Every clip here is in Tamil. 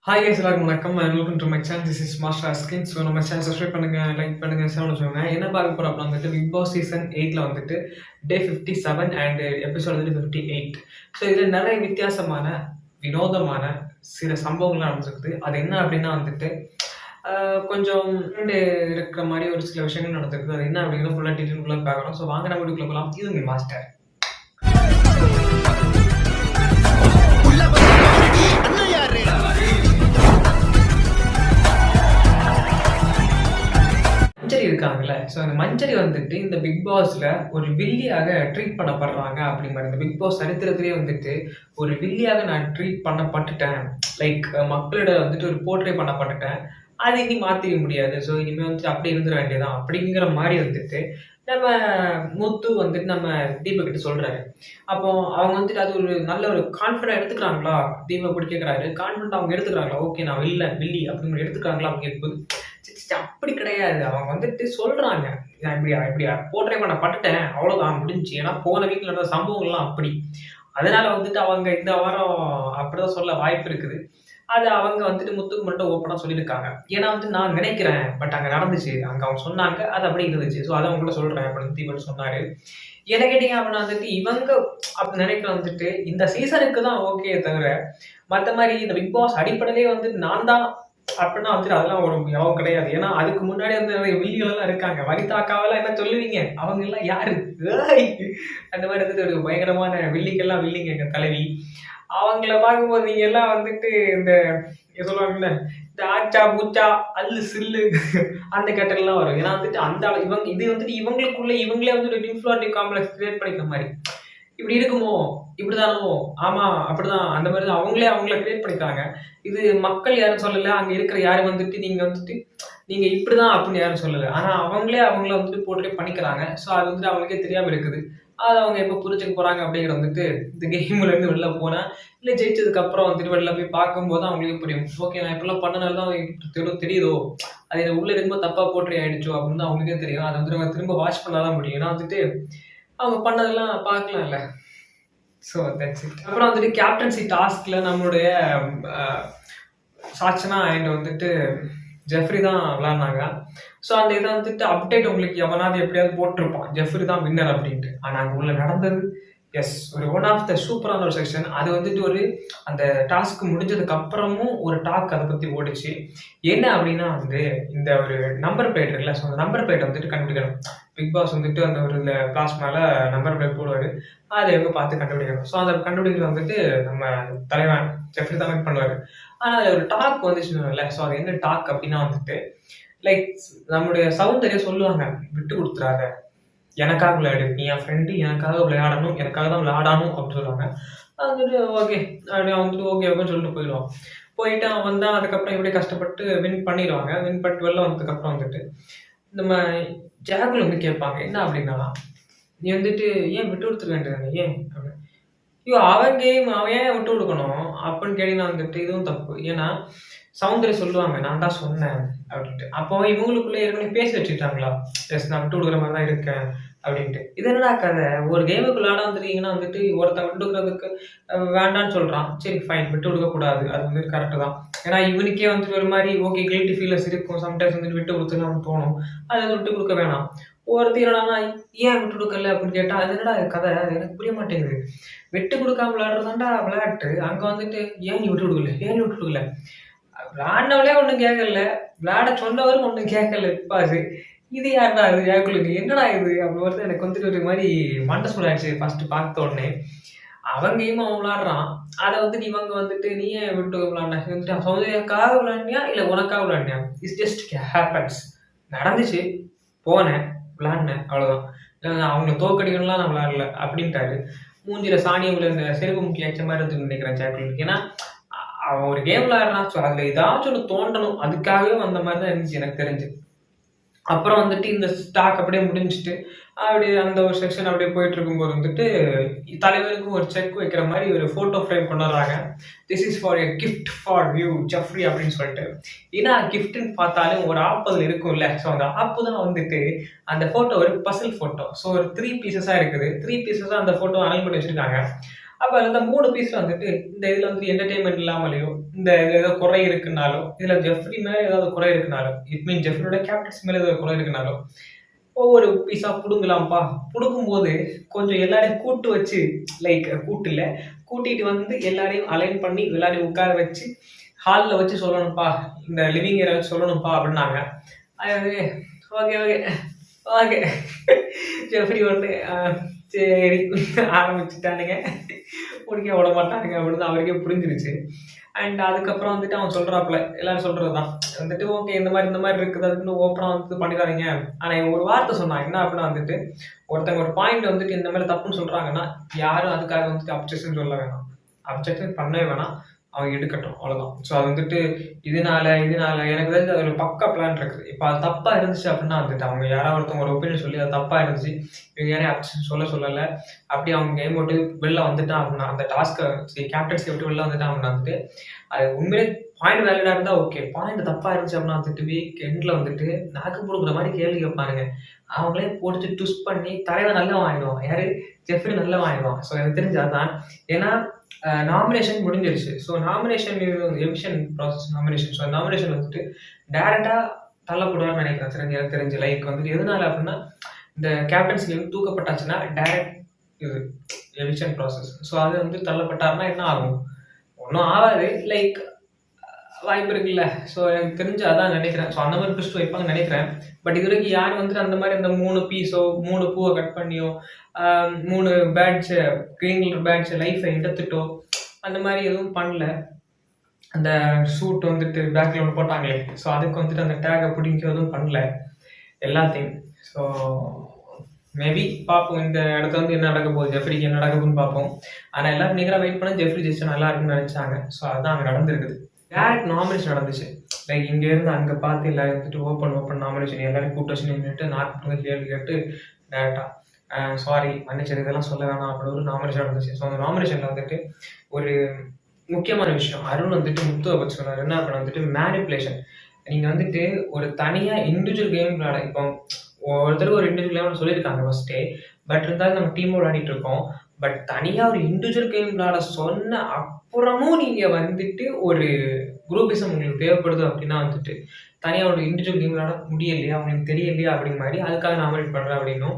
ஹாய் கைஸ் எல்லாருக்கும் வணக்கம் and welcome to my channel. This is master அஸ்கின். ஸோ நம்ம சேனல் சப்ஸ்கிரைப் பண்ணுங்க, லைக் பண்ணுங்க, ஷேர் வச்சுக்கோங்க. என்ன பார்க்க போகிறோம் அப்படின்னா வந்துட்டு பிக் பாஸ் சீசன் 8ல் வந்துட்டு டே 57 அண்ட் எபிசோட் வந்துட்டு 58. ஸோ இதில் நிறைய வித்தியாசமான வினோதமான சில சம்பவங்கள்லாம் நடந்துருக்குது. அது என்ன அப்படின்னா வந்துட்டு கொஞ்சம் இருக்கிற மாதிரி ஒரு சில விஷயங்கள் நடந்திருக்குது. அது என்ன அப்படிங்கிறத ஃபுல்லாக டீட்டெயிலுக்குள்ளே பார்க்கணும். ஸோ வாங்க நம்ம வீட்டுக்குள்ளே போகலாம். இது உங்கள் மாஸ்டர். மஞ்சரி இருக்காங்கல்ல, ஸோ அந்த மஞ்சரி வந்துட்டு இந்த பிக் பாஸ்ல ஒரு வில்லியாக ட்ரீட் பண்ணப்படுறாங்க அப்படிங்கிற இந்த பிக் பாஸ் சரித்திரத்திலேயே வந்துட்டு ஒரு வில்லியாக நான் ட்ரீட் பண்ணப்பட்டுட்டேன். லைக் மக்களிடம் வந்துட்டு ஒரு போர்ட்ரே பண்ணப்பட்டுட்டேன். அது இனி மாற்றிக்க முடியாது. ஸோ இனிமேல் வந்துட்டு அப்படி இருந்துட வேண்டியதான் அப்படிங்கிற மாதிரி வந்துட்டு நம்ம முத்து வந்துட்டு நம்ம தீபக் கிட்ட சொல்றாரு. அப்போ அவங்க வந்துட்டு அது ஒரு நல்ல ஒரு கான்ஃபிடென்ட் எடுத்துக்கிறாங்களா? தீபக் அப்படி கேட்குறாரு. கான்ஃபிடென்ட் அவங்க எடுத்துக்கிறாங்களா? ஓகே நான் வில்லி அப்படின்னு எடுத்துக்கிறாங்களா அப்படின்னு கேட்கும்போது அப்படி கிடையாது. அவங்க வந்துட்டு சொல்றாங்க, நான் இப்படி போர்ட்ரே பண்ணப்பட்டுட்டேன், அவ்வளவுதான் முடிஞ்சுச்சு. ஏன்னா போன வீக்ல நடந்த சம்பவங்கள்லாம் அப்படி. அதனால வந்துட்டு அவங்க இந்த வாரம் அப்படிதான் சொல்ல வாய்ப்பு இருக்குது. அது அவங்க வந்துட்டு முத்துக்கு மட்டும் ஓப்பனா சொல்லியிருக்காங்க. ஏன்னா வந்துட்டு நான் நினைக்கிறேன், பட் அங்க நடந்துச்சு, அங்க அவங்க சொன்னாங்க, அது அப்படி இருந்துச்சு. ஸோ அதை அவங்கள்ட்ட சொல்றேன் அப்படின்னு தீபன் சொன்னாரு. என்ன கேட்டீங்க அப்படின்னா வந்துட்டு இவங்க அப்படி நினைக்கிற வந்துட்டு இந்த சீசனுக்கு தான் ஓகே தவிர மற்ற மாதிரி இந்த பிக் பாஸ் அடிப்படையிலே வந்து நான் தான் அப்படின்னா வந்துட்டு அதெல்லாம் ஒரு யோகம் கிடையாது. ஏன்னா அதுக்கு முன்னாடி வந்து நிறைய வில்லிகள் எல்லாம் இருக்காங்க. வனிதாக்காவெல்லாம் என்ன சொல்லுவீங்க? அவங்க எல்லாம் யாரு? அந்த மாதிரி வந்துட்டு ஒரு பயங்கரமான வில்லிங்கெல்லாம் வில்லிங்க எங்க தலைவி. அவங்கள பார்க்கும்போது நீங்க எல்லாம் வந்துட்டு இந்த சொல்லுவாங்கல்ல, இந்த ஆச்சா பூச்சா அல்லு சில்லு அந்த கேட்டகரிலாம் வரும். ஏன்னா வந்துட்டு அந்த இவங்க இது வந்துட்டு இவங்களுக்குள்ள இவங்களே வந்து ஒரு இன்ஃப்ளூயன்டிவ் காம்ப்ளெக்ஸ் கிரியேட் பண்ணிக்கிற மாதிரி. இப்படி இருக்குமோ, இப்படிதானோ, ஆமா அப்படிதான், அந்த மாதிரி தான் அவங்களே அவங்கள கிரியேட் பண்ணிக்கிறாங்க. இது மக்கள் யாரும் சொல்லல, அங்க இருக்கிற யாரும் வந்துட்டு நீங்க இப்படிதான் அப்படின்னு யாரும் சொல்லல. ஆனா அவங்களே அவங்கள வந்துட்டு போர்ட்ரே பண்ணிக்கிறாங்க. ஸோ அது வந்துட்டு அவங்களுக்கே தெரியாம இருக்குது. அது அவங்க எப்போ புரிஞ்சுக்க போறாங்க அப்படிங்கிற வந்துட்டு இந்த கேம்ல இருந்து வெளில போனா இல்ல ஜெயிச்சதுக்கு அப்புறம் வந்துட்டு வெளில போய் பார்க்கும்போது அவங்களுக்கு புரியும். ஓகே நான் இப்பெல்லாம் பண்ணனால தான் அவங்களுக்கு தெரியுதோ, அது உள்ள இருக்கும்போது தப்பா போர்ட்ரே ஆயிடுச்சோ அப்படின்னு அவங்களுக்கே தெரியும். அதை வந்து நம்ம திரும்ப வாட்ச் பண்ணாதான் முடியும். ஏன்னா வந்துட்டு அவங்க பண்ணதெல்லாம் பார்க்கலாம்ல. So that's it. அப்புறம் வந்துட்டு கேப்டன்சி டாஸ்க்ல நம்மளுடைய சாச்சனா அண்ட் வந்துட்டு ஜெஃப்ரி தான் விளாட்னாங்க. ஸோ அந்த இதை வந்துட்டு அப்டேட் உங்களுக்கு எவனாவது எப்படியாவது போட்டிருப்பான், ஜெஃப்ரி தான் வின்னர் அப்படின்ட்டு. ஆனால் அங்கே உள்ள நடந்தது ஒரு ஒன் ஆஃப் த சூப்பரான ஒரு செக்ஷன். அது வந்துட்டு ஒரு அந்த டாஸ்க் முடிஞ்சதுக்கு அப்புறமும் ஒரு டாக் அதை பற்றி ஓடிச்சு. என்ன அப்படின்னா வந்து இந்த ஒரு நம்பர் பிளேட் இருக்குல்ல, ஸோ அந்த நம்பர் பிளேட் வந்துட்டு கண்டுபிடிக்கணும். பிக் பாஸ் வந்துட்டு அந்த ஒரு கிளாஸ் மேலே நம்பர் பிளேட் போடுவார். அதை எங்க பார்த்து கண்டுபிடிக்கணும். ஸோ அதை கண்டுபிடிக்கிறது வந்துட்டு நம்ம தலைவன் ஜெஃப்ரி தான் மேக் பண்ணுவார். ஆனால் அது ஒரு டாக் வந்துச்சுன்னு இல்லை. ஸோ அது என்ன டாக் அப்படின்னா வந்துட்டு லைக் நம்மளுடைய சௌந்தர்யா சொல்லுவாங்க, விட்டு கொடுத்துறாத, எனக்காக விளையாடு, நீ என் ஃப்ரெண்டு, எனக்காக விளையாடணும், எனக்காக தான் விளையாடணும் அப்படின்னு சொல்லுவாங்க. அது வந்துட்டு ஓகே அப்படி வந்துட்டு ஓகே ஓகேன்னு சொல்லிட்டு போயிடுவான். போயிட்டு அவன் வந்தான். அதுக்கப்புறம் இப்படியே கஷ்டப்பட்டு வின் பண்ணிடுவாங்க. வின் பண்ணிட்டு வெளில வந்ததுக்கப்புறம் வந்துட்டு நம்ம ஜாகுல் வந்து கேட்பாங்க, என்ன அப்படின்னா நீ வந்துட்டு ஏன் விட்டு கொடுத்துருக்க வேண்டியதானே, ஏன் அப்படின்னு. ஐயோ அவன் கேம் அவன் ஏன் விட்டு கொடுக்கணும் அப்படின்னு கேட்டீங்கன்னா வந்துட்டு இதுவும் தப்பு. ஏன்னா சௌந்தர்யா சொல்லுவாங்க, நான் தான் சொன்னேன் அப்படின்ட்டு. அப்போ இவங்களுக்குள்ள ஏற்கனவே பேசி வச்சுக்கிட்டாங்களா, எஸ் நான் விட்டு கொடுக்குற மாதிரி தான் இருக்கேன் அப்படின்ட்டு. இது என்னடா கதை? ஒரு கேமுக்கு விளையாட வந்துருக்கீங்கன்னா வந்துட்டு ஒருத்தன் விட்டு கொடுக்கறதுக்கு வேண்டான்னு சொல்றான். சரி ஃபைன், விட்டு கொடுக்கக்கூடாது, அது வந்து கரெக்டு தான். ஏன்னா இவனுக்கே வந்துட்டு ஒரு மாதிரி ஓகே கில்ட்டி ஃபீலர்ஸ் இருக்கும். சம்டைம்ஸ் வந்துட்டு விட்டு கொடுத்துன்னு தோணும். அதை விட்டு கொடுக்க வேணாம். ஒருத்தர் என்னன்னா ஏன் விட்டு கொடுக்கல அப்படின்னு கேட்டா, அது என்னடா கதை, அது எனக்கு புரிய மாட்டேங்குது. விட்டு கொடுக்காம விளையாடுறதாண்டா விளையாட்டு. அங்க வந்துட்டு ஏன் நீ விட்டு கொடுக்கல, ஏன் நீ விட்டு கொடுக்கல, விளையாண்டவளே ஒன்றும் கேட்கல, விளையாட சொன்னவரும் ஒன்றும் கேட்கல. பாரு இது யாருடா, இது யாருக்குள்ள என்னடா இது அப்படி வருது. எனக்கு வந்துட்டு ஒரு மாதிரி மண்டை சூடாயிடுச்சு ஃபர்ஸ்ட் பார்த்த உடனே. அவங்கையும் அவன் விளையாடுறான். அதை வந்துட்டு இவங்க வந்துட்டு நீ ஏன் விட்டு விளையாடினா, வந்துட்டு சௌந்தர்யாக்காக விளையாடினியா இல்லை உனக்காக விளையாடினியா, இட்ஸ் ஜஸ்ட் ஹேப்பன்ஸ், நடந்துச்சு, போனேன், விளையாடினேன், அவ்வளோதான். அவங்கள தோக்கடிக்கணும்லாம் நான் விளையாடல அப்படின்ட்டாரு. மூஞ்சில சாணியங்களை இந்த செருப்பு முக்கிய அச்ச மாதிரி இருக்குன்னு நினைக்கிறேன் ஜாக்குலுக்கு. ஏன்னா அவன் ஒரு கேம் விளையாடுறான். ஸோ அதில் ஏதாச்சும் ஒன்று தோண்டணும், அதுக்காகவே வந்த மாதிரி தான் இருந்துச்சு எனக்கு தெரிஞ்சு. அப்புறம் வந்துட்டு இந்த ஸ்டாக் அப்படியே முடிஞ்சுட்டு அப்படியே அந்த ஒரு செக்ஷன் அப்படியே போயிட்டு இருக்கும்போது வந்துட்டு தலைவருக்கும் ஒரு செக் வைக்கிற மாதிரி ஒரு ஃபோட்டோ ஃப்ரேம் கொண்டு வர்றாங்க. This is for a gift for you Jeffrey அப்படின்னு சொல்லிட்டு. ஏன்னா கிஃப்ட்னு பார்த்தாலும் ஒரு ஆப் அதில் இருக்கும்ல. ஸோ அந்த ஆப்பு தான் வந்துட்டு அந்த ஃபோட்டோ ஒரு பசில் ஃபோட்டோ. ஸோ ஒரு 3 பீசஸாக இருக்குது. 3 பீசஸாக அந்த ஃபோட்டோ அரேஞ்ச் பண்ணி வச்சுருக்காங்க. அப்போ அந்த 3 பீஸில் வந்துட்டு இந்த இதில் வந்து என்டர்டெயின்மெண்ட் இல்லாமலையோ இந்த இதில் ஏதோ குறை இருக்குனாலோ இதில் ஜெஃப்ரி மேலே ஏதாவது குறை இருக்குனாலோ இட் மீன் ஜெஃப்ரியோட கேப்டன்ஸ் மேலே ஏதாவது குறை இருக்குனாலோ ஒவ்வொரு பீஸா புடுங்கலாம்ப்பா. புடுங்கும்போது கொஞ்சம் எல்லாரையும் கூட்டு வச்சு லைக் கூட்டு இல்ல. கூட்டிட்டு வந்து எல்லாரையும் அலைன் பண்ணி எல்லாரையும் உட்கார வச்சு ஹால்ல வச்சு சொல்லணும்ப்பா. இந்த லிவிங் ஏரியால வச்சு சொல்லணும்ப்பா அப்படின்னாங்க. அது ஓகே, ஓகே, ஓகே. ஜெஃப்ரி வந்து சரி ஆரம்பிச்சுட்டானுங்க. முடிக்க விட மாட்டானுங்க அப்படின்னு அவருக்கே புரிஞ்சிருச்சு. அண்ட் அதுக்கப்புறம் வந்துட்டு அவன் சொல்றாப்புல எல்லாரும் சொல்றதுதான் வந்துட்டு ஓகே இந்த மாதிரி இருக்குது அதுக்குன்னு ஓப்பனா வந்து பண்ணிடாதீங்க. ஆனா இவன் ஒரு வார்த்தை சொன்னான் என்ன அப்படின்னா வந்துட்டு ஒருத்தங்க ஒரு பாயிண்ட் வந்துட்டு இந்த மாதிரி தப்புன்னு சொல்றாங்கன்னா யாரும் அதுக்காக வந்துட்டு அப்ஜெக்ஷன் சொல்ல வேணாம், அப்ஜெக்ஷன் பண்ணவே வேணாம், அவங்க எடுக்கட்டும் அவ்வளவுதான். ஸோ அது வந்துட்டு இதனால எனக்கு தெரிஞ்சு அது ஒரு பக்கா பிளான் இருக்குது. இப்போ அது தப்பா இருந்துச்சு அப்படின்னா வந்துட்டு அவங்க யாராவது ஒருத்தவங்க ஒரு ஒப்பீனியன் சொல்லி அது தப்பா இருந்துச்சு, இவங்க யாரையும் அப்ஜெக்ஷன் சொல்லலை, அப்படி அவங்க கேம் விட்டு வெளில வந்துட்டான் அப்படின்னா அந்த டாஸ்க்கை கேப்டன்சி விட்டு வெளில வந்துட்டான் அப்படின்னா வந்துட்டு அது உண்மையிலே பாயிண்ட் வேலிடா இருந்தா ஓகே. பாயிண்ட் தப்பா இருந்துச்சு அப்படின்னா வந்துட்டு வீக் எண்ட்ல வந்துட்டு நாக்கு கொடுக்குற மாதிரி கேள்வி கேட்பானுங்க. அவங்களே போட்டு ட்விஸ்ட் பண்ணி தலைவன் நல்லா வாங்கிடுவான். யாரு ஜெஃப்ரி நல்லா வாங்கிடுவான். ஸோ எனக்கு தெரிஞ்சு அதான். ஏன்னா நாமினேஷன் முடிஞ்சிருச்சு. So nomination eviction process nomination. So nomination வந்துட்டு டேரக்டா தள்ளப்படுவார்னு நினைக்கிறேன். சரி எனக்கு தெரிஞ்சு லைக் வந்துட்டு எதனால அப்படின்னா இந்த கேப்டன்சி தூக்கப்பட்டாச்சுன்னா டைரக்ட் இது எவிக்ஷன் ப்ராசஸ். ஸோ அது வந்து தள்ளப்பட்டாருன்னா என்ன ஆகும்? ஒன்றும் ஆகாது, லைக் வாய்ப்பு இருக்குல்ல. ஸோ எனக்கு தெரிஞ்சு அதான் நினைக்கிறேன். ஸோ அந்த மாதிரி ட்விஸ்ட் வைப்பாங்கன்னு நினைக்கிறேன். பட் இது வரைக்கும் யாரும் வந்துட்டு அந்த மாதிரி அந்த 3 பீஸோ 3 பூவை கட் பண்ணியோ 3 பேட்சை கிரீன் கலர் பேட்சை லைஃபை எடுத்துட்டோ அந்த மாதிரி எதுவும் பண்ணல. அந்த ஷூட் வந்துட்டு பேக்ல ஒன்று போட்டாங்களே, ஸோ அதுக்கு வந்துட்டு அந்த டேகை பிடிக்க எதுவும் பண்ணல எல்லாத்தையும். ஸோ மேபி பார்ப்போம் இந்த இடத்துல வந்து என்ன நடக்க போகுது, ஜெஃப்ரிக்கு என்ன நடக்க போகுதுன்னு பார்ப்போம். ஆனால் எல்லாரும் நீங்களாக வெயிட் பண்ண ஜெஃப்ரி ஜெயிச்சா நல்லா இருக்குன்னு நினைச்சாங்க. ஸோ அதுதான் அங்கே நடந்திருக்குது. டேரக்ட் நாமினேஷன் நடந்துச்சு. லைக் இங்கேருந்து அங்கே பார்த்து எல்லாரும் வந்துட்டு ஓப்பன் நாமினேஷன் எல்லாரும் கூட்டு வச்சு நின்றுட்டு நாக்கு கேள்வி கேட்டு டேரக்டா சாரி மன்னிச்சது இதெல்லாம் சொல்ல வேணாம் அப்படி ஒரு நாமினேஷன் நடந்துச்சு. ஸோ அந்த நாமினேஷனில் வந்துட்டு ஒரு முக்கியமான விஷயம் அருண் வந்துட்டு முத்துவை பற்றி சொன்னார். என்ன பண்ண வந்துட்டு மேனிப்புலேஷன். நீங்கள் வந்துட்டு ஒரு தனியாக இண்டிவிஜுவல் கேம் விளையாட இப்போ ஒருத்தருக்கு ஒரு இண்டிவிஜுவல் கேம் சொல்லியிருக்காங்க ஃபர்ஸ்டே. பட் இருந்தாலும் நம்ம டீம் விளையாடிட்டு இருக்கோம். பட் தனியாக ஒரு இண்டிவிஜுவல் கேம் விளையாட சொன்ன அப்புறமும் நீங்கள் வந்துட்டு ஒரு குரூப்பிசம் உங்களுக்கு தேவைப்படுது அப்படின்னா வந்துட்டு தனியாக ஒரு இண்டிவிஜுவல் கேம் விளையாட முடியலையா, அவங்களுக்கு தெரியலையா அப்படிங்க மாதிரி அதுக்காக நாமினேட் பண்ணுறேன் அப்படின்னும்.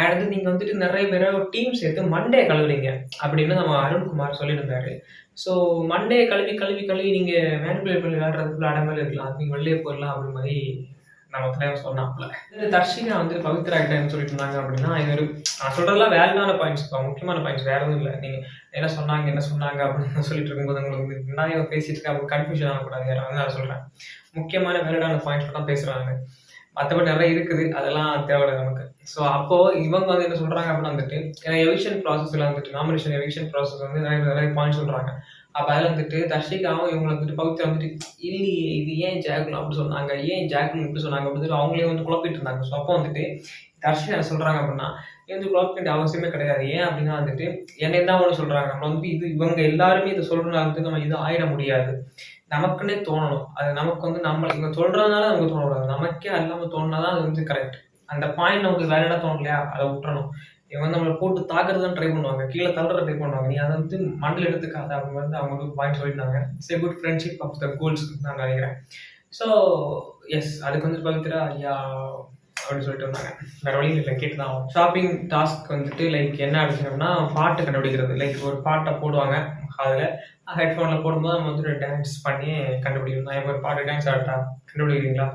அடுத்து நீங்கள் வந்துட்டு நிறைய பேரை டீம் சேர்த்து மண்டே கழுவுறீங்க அப்படின்னு நம்ம அருண்குமார் சொல்லியிருந்தாரு. ஸோ மண்டே கழுவி நீங்கள் மேனிபுலேட் பண்ணி விளையாடுறதுக்கு விளையாடாமல் இருக்கலாம், நீங்கள் வெளியே போயிடலாம் அப்படின்னு மாதிரி நம்ம தலைவர் சொன்னாப்புல. தர்ஷிகா வந்து பவித்ரா கிட்டன்னு சொல்லிட்டு இருந்தாங்க அப்படின்னா இது ஒரு நான் சொல்றதெல்லாம் வேலிடான பாயிண்ட்ஸ், முக்கியமான பாயிண்ட்ஸ், வேற எதுவும் இல்லை. நீங்க என்ன சொன்னாங்க அப்படின்னு சொல்லிட்டு இருக்கும்போது உங்களுக்கு வந்து நிறைய பேசிட்டு இருக்க அப்போ கன்ஃபியூஷன் ஆகக்கூடாது. யாரும் நான் சொல்றேன் முக்கியமான வேலிடான பாயிண்ட்ஸ் தான் பேசுறாங்க. மற்றபடி நிறைய இருக்குது அதெல்லாம் தேவையில்லை நமக்கு. ஸோ அப்போ இவங்க வந்து என்ன சொல்றாங்க அப்படின்னு வந்துட்டு எவிக்ஷன் ப்ராசஸ்ல வந்துட்டு நாமினேஷன் எவிக்ஷன் ப்ராசஸ் வந்து நிறைய பாயிண்ட் சொல்றாங்க. அப்போ அதில் வந்துட்டு தர்ஷிகாவும் இவங்களை வந்துட்டு பவித்ரா வந்துட்டு இல்லையே இது ஏன் ஜாக்குலம் அப்படி சொன்னாங்க, ஏன் ஜாக்குலம் இப்படி சொன்னாங்க அப்படின்னு அவங்களே வந்து குழப்பிட்டு இருந்தாங்க. ஸோ அப்போ வந்துட்டு தர்ஷிகா என்ன சொல்றாங்க அப்படின்னா வந்து குழப்ப வேண்டிய அவசியமே கிடையாது. ஏன் அப்படின்னா வந்துட்டு என்னை தான் ஒன்று சொல்றாங்க. நம்ம வந்து இது இவங்க எல்லாருமே இதை சொல்றதுனால வந்து நம்ம இது ஆயிட முடியாது, நமக்குன்னே தோணணும். அது நமக்கு வந்து நம்ம இவங்க சொல்றதுனால நமக்கு தோணக்கூடாது, நமக்கே அல்லாமல் தோணுனாதான் அது வந்து கரெக்ட். அந்த பாயிண்ட் நமக்கு வேற இடம் தோணலையா அதை விட்டுறணும். இவங்க வந்து நம்மளை போட்டு தாக்குறது தான் ட்ரை பண்ணுவாங்க, கீழே தள்ளுற ட்ரை பண்ணுவாங்க. நீ அதை வந்து மண்டல எடுத்துக்காத அவங்க வந்து அவங்க வந்து பாயிண்ட் சொல்லிட்டாங்க. Say good friendship of the goals நான் நினைக்கிறேன். ஸோ எஸ் அதுக்கு வந்து பவித்ரா ஐயா அப்படின்னு சொல்லிட்டு இருந்தாங்க. வேற வழியும் இல்லை, கேட்டு தான் ஆகும். ஷாப்பிங் டாஸ்க் வந்துட்டு லைக் என்ன அப்படின்னா பாட்டு கண்டுபிடிக்கிறது. லைக் ஒரு பாட்டை போடுவாங்க, அதில் ஹெட்ஃபோனில் போடும்போது நம்ம வந்து டான்ஸ் பண்ணி கண்டுபிடிக்கணும். நான் ஒரு பாட்டு டான்ஸ் ஆட்டா கண்டுபிடிக்கிறீங்களா?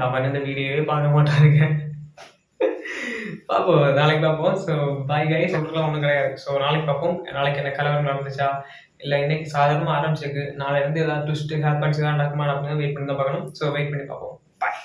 அவன் இந்த வீடியோவே பார்க்க மாட்டாருங்க. பார்ப்போம், நாளைக்கு பார்ப்போம். ஸோ பாய் கைஸ், சொல்றதுலாம் ஒன்றும் கிடையாது. ஸோ நாளைக்கு பார்ப்போம். நாளைக்கு என்ன கலவரம் நடந்துச்சா இல்லை இன்னைக்கு சாதாரணமாக ஆரம்பிச்சிருக்கு, நாளை இருந்து ஏதாவது ட்விஸ்ட் ஹேப்பன்ஸ் ஏதாவது நடக்குமா அப்படின்னு வெயிட் பண்ணி தான் பார்க்கணும். ஸோ வெயிட் பண்ணி பார்ப்போம். பாய்.